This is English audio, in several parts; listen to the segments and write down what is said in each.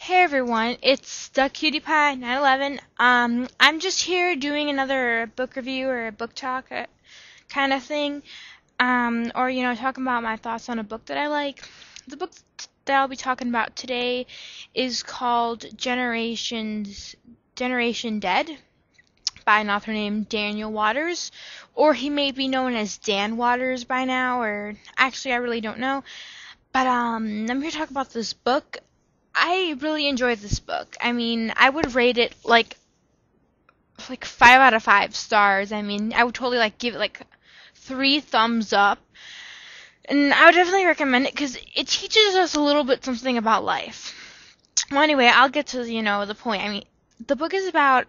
Hey everyone, it's DuckCutiePie911. I'm just here doing another book review or a book talk kind of thing. Or talking about my thoughts on a book that I like. The book that I'll be talking about today is called Generation Dead by an author named Daniel Waters, or he may be known as Dan Waters by now, or actually I really don't know. But I'm here to talk about this book. I really enjoyed this book. I mean, I would rate it like 5 out of 5 stars. I mean, I would totally give it 3 thumbs up. And I would definitely recommend it because it teaches us a little bit something about life. Well, anyway, I'll get to, the point. I mean, the book is about,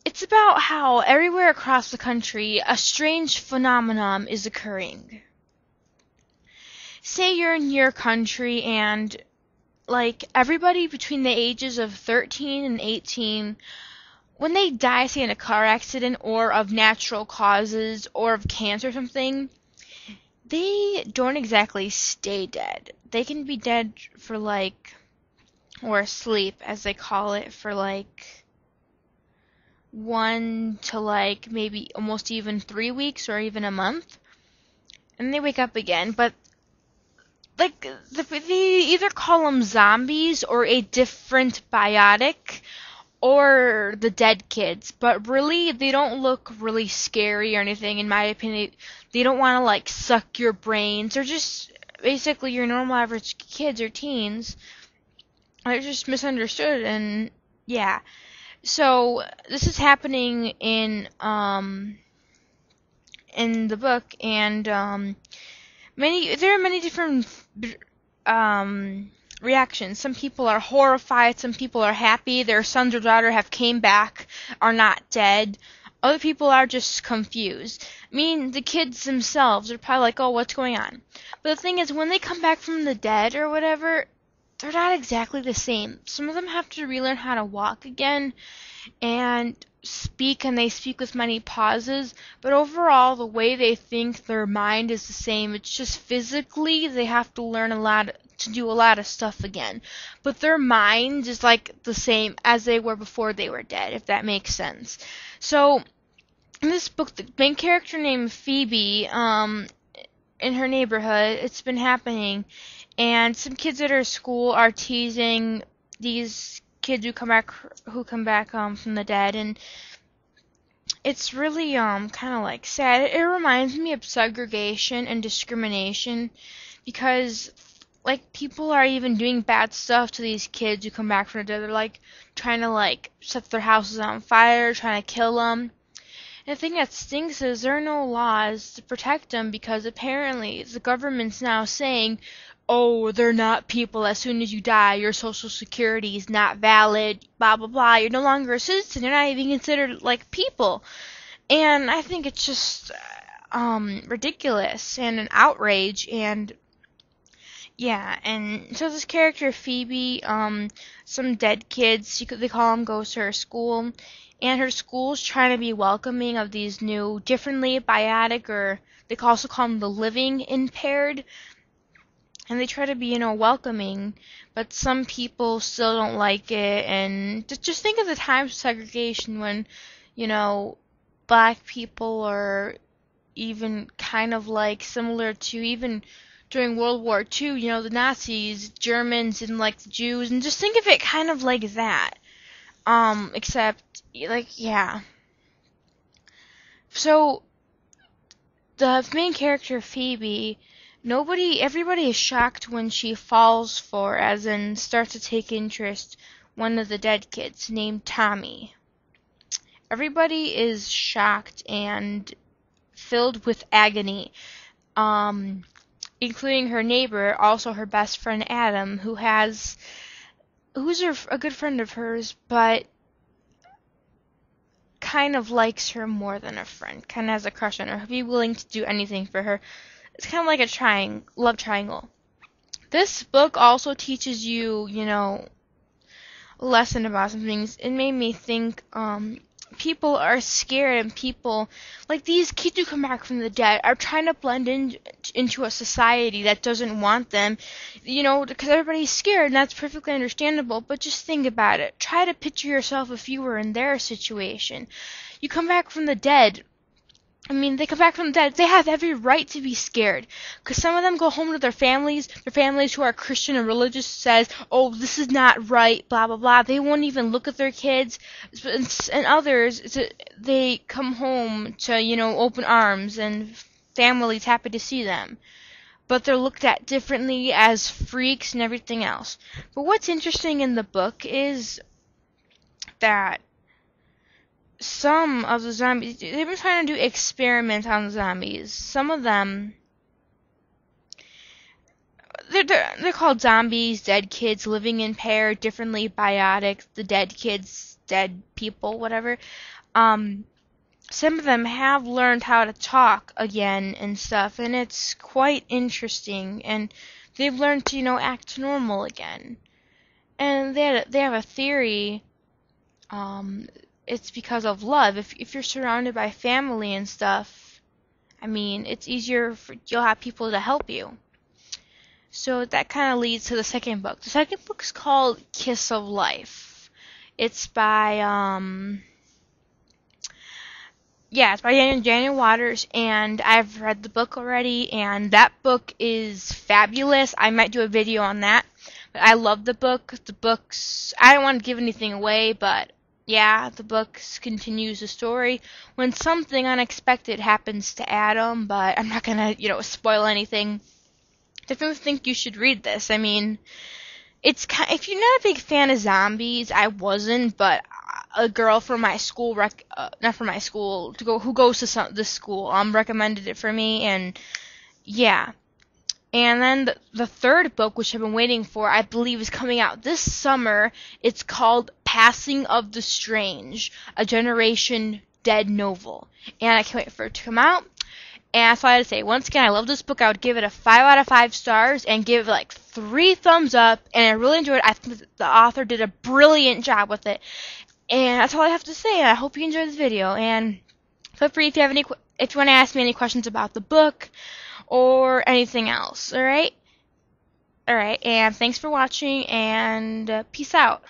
it's about how everywhere across the country a strange phenomenon is occurring. Say you're in your country and everybody between the ages of 13 and 18, when they die, say in a car accident or of natural causes or of cancer or something, they don't exactly stay dead. They can be dead for or asleep as they call it, for 1 to maybe almost even 3 weeks or even a month. And they wake up again, but they either call them zombies or a different biotic or the dead kids, but really they don't look really scary or anything. In my opinion, they don't want to suck your brains. They're just basically your normal average kids or teens. They're just misunderstood, and yeah. So this is happening in the book, and there are many different reactions. Some people are horrified, some people are happy their sons or daughter have came back, are not dead. Other people are just confused. I mean, the kids themselves are probably oh, what's going on? But the thing is, when they come back from the dead or whatever, they're not exactly the same. Some of them have to relearn how to walk again and speak, and they speak with many pauses, but overall the way they think, their mind is the same. It's just physically they have to learn to do a lot of stuff again, but their mind is the same as they were before they were dead, if that makes sense. So in this book, the main character named Phoebe, in her neighborhood, it's been happening, and some kids at her school are teasing these kids who come back from the dead, and it's really kind of sad. It reminds me of segregation and discrimination, because people are even doing bad stuff to these kids who come back from the dead. They're trying to set their houses on fire, trying to kill them. And the thing that stinks is there are no laws to protect them, because apparently the government's now saying, oh, they're not people. As soon as you die, your social security is not valid, blah, blah, blah. You're no longer a citizen. You're not even considered people. And I think it's just ridiculous and an outrage. And yeah, and so this character, Phoebe, some dead kids, they call them, goes to her school. And her school's trying to be welcoming of these new, differently biotic, or they also call them the living impaired. And they try to be, welcoming, but some people still don't like it. And just think of the times of segregation when, black people are even kind of similar to even during World War II, the Nazis, Germans, and the Jews. And just think of it kind of like that. Except, yeah. So, the main character, Phoebe, everybody is shocked when she falls for, as in starts to take interest, one of the dead kids named Tommy. Everybody is shocked and filled with agony, including her neighbor, also her best friend Adam, who's a good friend of hers, but kind of likes her more than a friend, kind of has a crush on her, be willing to do anything for her. It's kind of like a love triangle. This book also teaches you, a lesson about some things. It made me think, people are scared, and people, like these kids who come back from the dead, are trying to blend into a society that doesn't want them, because everybody's scared, and that's perfectly understandable. But just think about it. Try to picture yourself if you were in their situation. You come back from the dead. They come back from the dead. They have every right to be scared. Because some of them go home to their families who are Christian and religious, says, oh, this is not right, blah, blah, blah. They won't even look at their kids. And others, they come home to, open arms, and families happy to see them. But they're looked at differently as freaks and everything else. But what's interesting in the book is that some of the zombies, they've been trying to do experiments on zombies. Some of them, they're called zombies, dead kids, living in pair, differently biotic, the dead kids, dead people, whatever. Some of them have learned how to talk again and stuff, and it's quite interesting. And they've learned to, act normal again. And they have a theory. It's because of love. If you're surrounded by family and stuff, it's easier you'll have people to help you. So that kind of leads to the second book. The second book is called Kiss of Life. It's by it's by Daniel Waters, and I've read the book already, and that book is fabulous. I might do a video on that. But I love the book. I don't want to give anything away, but yeah, the book continues the story when something unexpected happens to Adam, but I'm not gonna, spoil anything. Definitely think you should read this. It's if you're not a big fan of zombies, I wasn't, but a girl from my school, who goes to this school, recommended it for me, and yeah. And then the third book, which I've been waiting for, I believe is coming out this summer. It's called Passing of the Strange, a Generation Dead novel. And I can't wait for it to come out. And that's all I had to say. Once again, I love this book. I would give it a 5 out of 5 stars and give it 3 thumbs up. And I really enjoyed it. I think the author did a brilliant job with it. And that's all I have to say. I hope you enjoyed this video. And feel free if you want to ask me any questions about the book or anything else. Alright, and thanks for watching, and peace out.